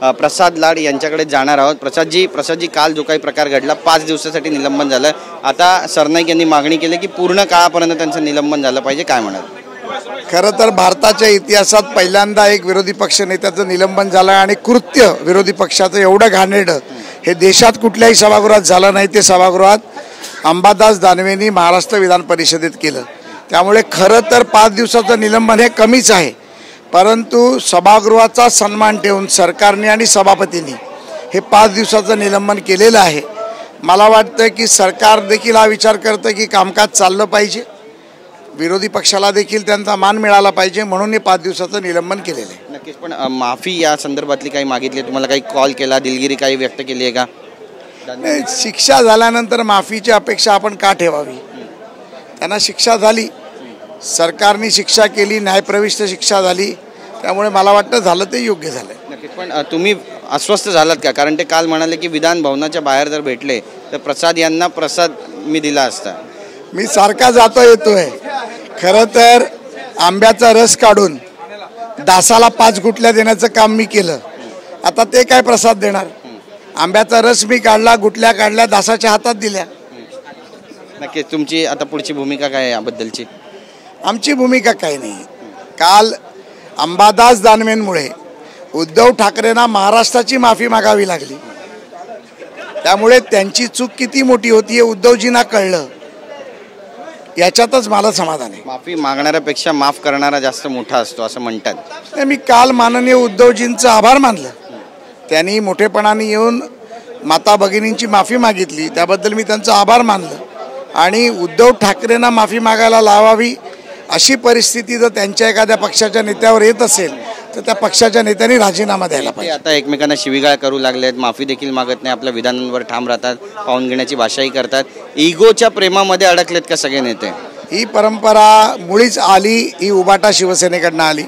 प्रसाद लाड यांच्याकडे जाणार आहोत। प्रसादजी काल जो काही प्रकार घडला 5 दिवसासाठी निलंबन झालं, आता सरनाईक यांनी मागणी केली की पूर्ण काळापर्यंत त्यांचं निलंबन झालं पाहिजे, काय म्हणाल? खरं तर भारताच्या इतिहासात पहिल्यांदा एक विरोधी पक्ष नेत्याचं निलंबन झालं आणि कृत्य विरोधी पक्षाचं एवढं घाणेरडं हे देशात कुठल्याही सभागृहात झालं नाही। ते सभागृहात अंबादास दानवेंनी महाराष्ट्र विधान परिषदेत केलं। त्यामुळे खरं तर 5 दिवसाचं निलंबन हे कमीच आहे, परंतु सभागृहाचा सन्मान ठेवून सरकारने आणि सभापतींनी हे 5 दिवसाचं निलंबन केलेलं आहे। मला वाटतं की सरकार देखील हा विचार करतं की कामकाज चाललं पाहिजे, विरोधी पक्षाला देखील त्यांचा मान मिळाला पाहिजे, म्हणून हे 5 दिवसाचं निलंबन केलेलं आहे। नक्कीच, पण माफी या संदर्भातली काही मागितली, तुम्हाला काही कॉल केला, दिलगिरी काही व्यक्त केली आहे का? शिक्षा झाल्यानंतर माफीची अपेक्षा आपण का ठेवावी? त्यांना शिक्षा झाली, सरकारने शिक्षा केली, न्यायप्रविष्ट शिक्षा झाली, त्यामुळे मला वाटतं झालं ते योग्य झालं। नक्कीच, पण तुम्ही अस्वस्थ झालात का? कारण ते काल म्हणाले की विधान भवनाच्या बाहेर जर भेटले तर प्रसाद यांना प्रसाद मी दिला असता। मी सारखा जातो येतोय। खरं तर आंब्याचा रस काढून दासाला 5 गुटल्या देण्याचं काम मी केलं, आता ते काय प्रसाद देणार? आंब्याचा रस मी काढला, गुटल्या काढल्या, दासाच्या हातात दिल्या। नक्कीच, तुमची आता पुढची भूमिका काय आहे याबद्दलची? आमची भूमिका काही नाही। काल अंबादास दानवेंमुळे उद्धव ठाकरेंना महाराष्ट्राची माफी मागावी लागली, त्यामुळे त्यांची चूक किती मोठी होती हे उद्धवजींना कळलं, याच्यातच मला समाधान आहे। माफी मागणाऱ्यापेक्षा माफ करणारा जास्त मोठा असतो असं म्हणतात। मी काल माननीय उद्धवजींचं आभार मानलं, त्यांनी मोठेपणाने येऊन माता भगिनींची माफी मागितली, त्याबद्दल मी त्यांचा आभार मानलं। आणि उद्धव ठाकरेंना माफी मागायला लावावी अशी परिस्थिती जर त्यांच्या एखाद्या पक्षाच्या नेत्यावर येत असेल तर त्या पक्षाच्या नेत्यांनी राजीनामा द्यायला पाहिजे। आता एकमेकांना शिवीगाळ करू लागलेत, माफी देखील मागत नाही, आपल्या विधानांवर ठाम राहतात, पाहून घेण्याची भाषाही करतात, इगोच्या प्रेमामध्ये अडकलेत का सगळे नेते? ही परंपरा मुळीच आली, ही उबाटा शिवसेनेकडनं आली।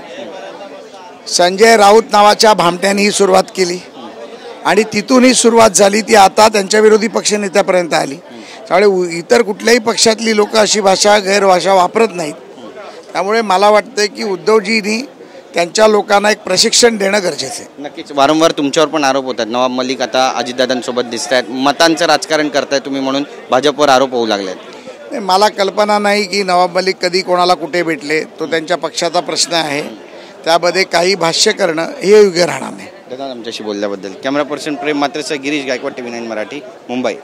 संजय राऊत नावाच्या भामट्याने ही सुरुवात केली आणि तिथून ही सुरुवात झाली, ती आता त्यांच्या विरोधी पक्षनेत्यापर्यंत आली। त्यामुळे इतर कुठल्याही पक्षातली लोक अशी भाषा गैरभाषा वापरत नाहीत। त्यामुळे मला वाटतं की उद्धवजींनी त्यांच्या लोकांना एक प्रशिक्षण देणं गरजेचं आहे। नक्कीच, वारंवार तुमच्यावर पण आरोप होतात, नवाब मलिक आता अजितदादांसोबत दिसत आहेत, मतांचं राजकारण करताय तुम्ही म्हणून भाजपवर आरोप होऊ लागलेत। मला कल्पना नाही की नवाब मलिक कधी कोणाला कुठे भेटले, तो त्यांच्या पक्षाचा प्रश्न आहे, त्यामध्ये काही भाष्य करणं हे योग्य राहणार नाही। दादा, आमच्याशी बोलल्याबद्दल। कॅमेरा पर्सन प्रेम मात्रेसह गिरीश गायकवाड, TV9 मराठी, मुंबई।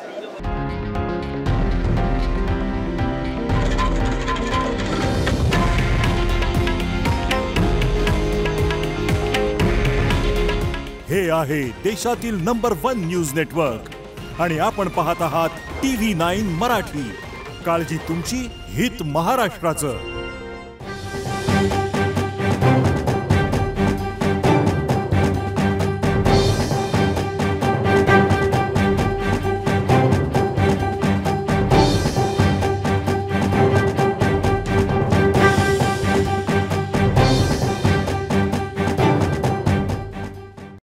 हे आहे देशातील नंबर 1 न्यूज नेटवर्क आणि आपण पाहत आहात TV9 मराठी। काळजी तुमची, हित महाराष्ट्राचं।